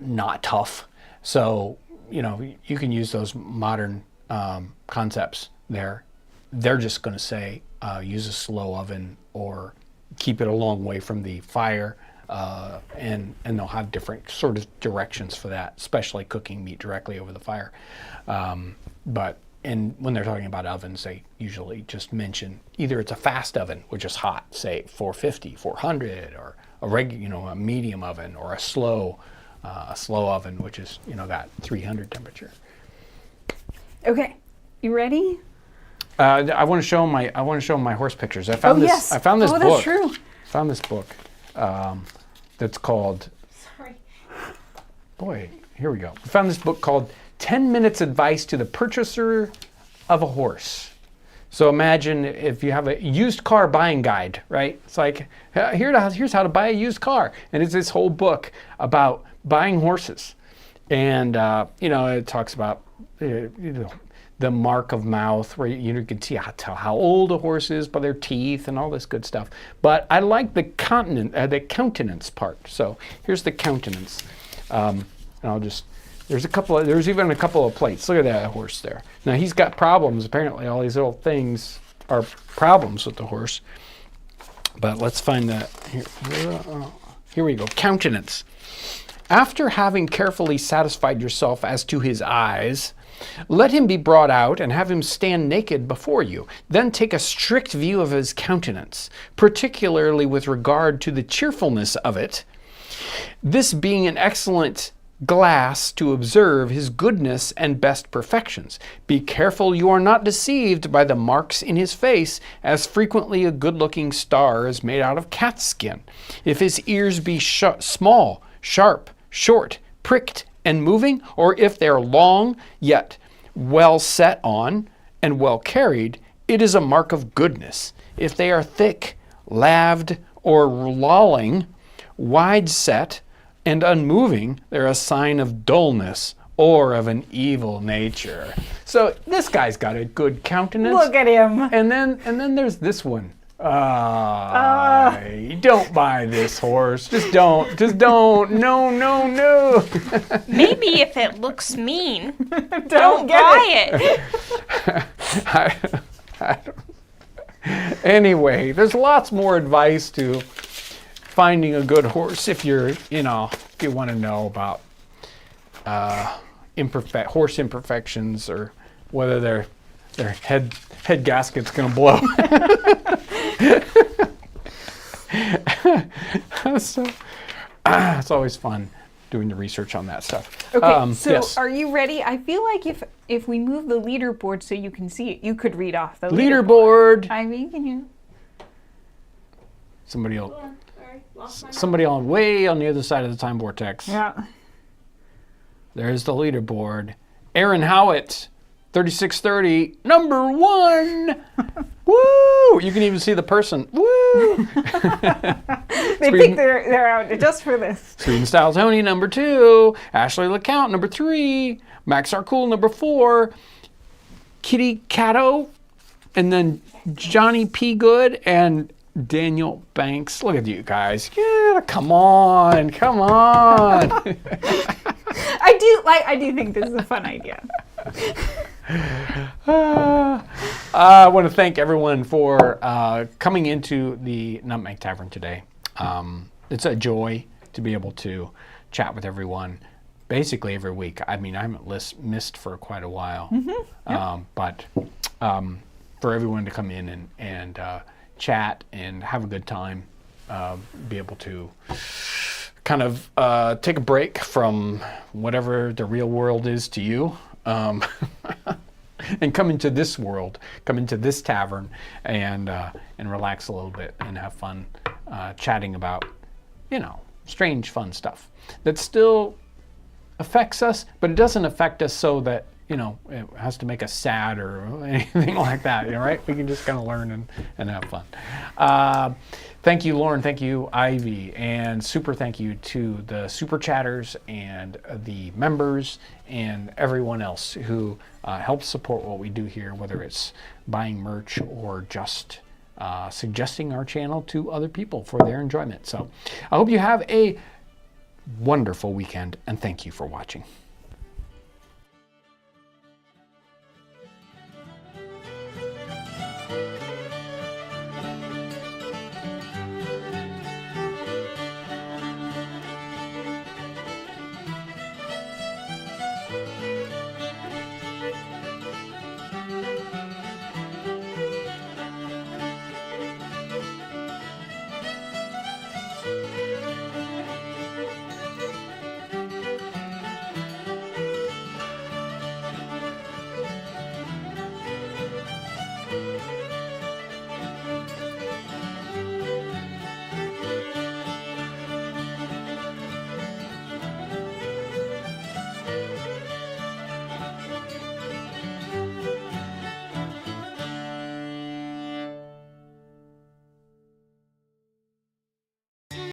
not tough. So, you can use those modern concepts there. They're just going to say use a slow oven or keep it a long way from the fire. And they'll have different sort of directions for that, especially cooking meat directly over the fire. But when they're talking about ovens, they usually just mention either it's a fast oven, which is hot, say 450, 400, or a medium oven, or a slow oven, which is that 300 temperature. Okay, you ready? I want to show them my horse pictures. I found this book. That's true. I found this book. That's called. Sorry. Boy, here we go. I found this book called 10 Minutes Advice to the Purchaser of a Horse. So imagine if you have a used car buying guide, right? It's like, here's how to buy a used car. And it's this whole book about buying horses. And, it talks about, the mark of mouth, where you can see how old a horse is by their teeth and all this good stuff. But I like the countenance part. So here's the countenance. And there's even a couple of plates. Look at that horse there. Now he's got problems. Apparently all these little things are problems with the horse. But let's find that. Here we go. Countenance. After having carefully satisfied yourself as to his eyes, let him be brought out and have him stand naked before you. Then take a strict view of his countenance, particularly with regard to the cheerfulness of it, this being an excellent glass to observe his goodness and best perfections. Be careful you are not deceived by the marks in his face, as frequently a good-looking star is made out of cat's skin. If his ears be small, sharp, short, pricked, and moving, or if they are long, yet well set on and well carried, it is a mark of goodness. If they are thick, laved, or lolling, wide set, and unmoving, they're a sign of dullness or of an evil nature. So this guy's got a good countenance. Look at him. And then there's this one. Don't buy this horse. Just don't. No. Maybe if it looks mean, Don't buy it. Anyway, there's lots more advice to finding a good horse if you want to know about horse imperfections, or whether their head gasket's going to blow. So it's always fun doing the research on that stuff. Okay, so yes. Are you ready? I feel like if we move the leaderboard so you can see it, you could read off the Leaderboard. I mean, can you? Somebody on way on the other side of the time vortex. Yeah. There's the leaderboard. Aaron Howitt, 3630, number 1. Woo! You can even see the person. Woo! They picked their out just for this. Sweet and Style Tony, number 2. Ashley LeCount, number 3. Max Arcool, number 4. Kitty Cato, and then Johnny P. Good and Daniel Banks. Look at you guys. Yeah, come on. I do think this is a fun idea. I want to thank everyone for coming into the Nutmeg Tavern today. It's a joy to be able to chat with everyone basically every week. I mean, I haven't missed for quite a while. But for everyone to come in and chat and have a good time, be able to kind of take a break from whatever the real world is to you, and come into this world, come into this tavern, and relax a little bit and have fun chatting about, strange, fun stuff that still affects us, but it doesn't affect us so that it has to make us sad or anything like that, right? We can just kind of learn and have fun. Thank you, Lauren. Thank you, Ivy. And super thank you to the super chatters and the members and everyone else who helps support what we do here, whether it's buying merch or just suggesting our channel to other people for their enjoyment. So I hope you have a wonderful weekend, and thank you for watching.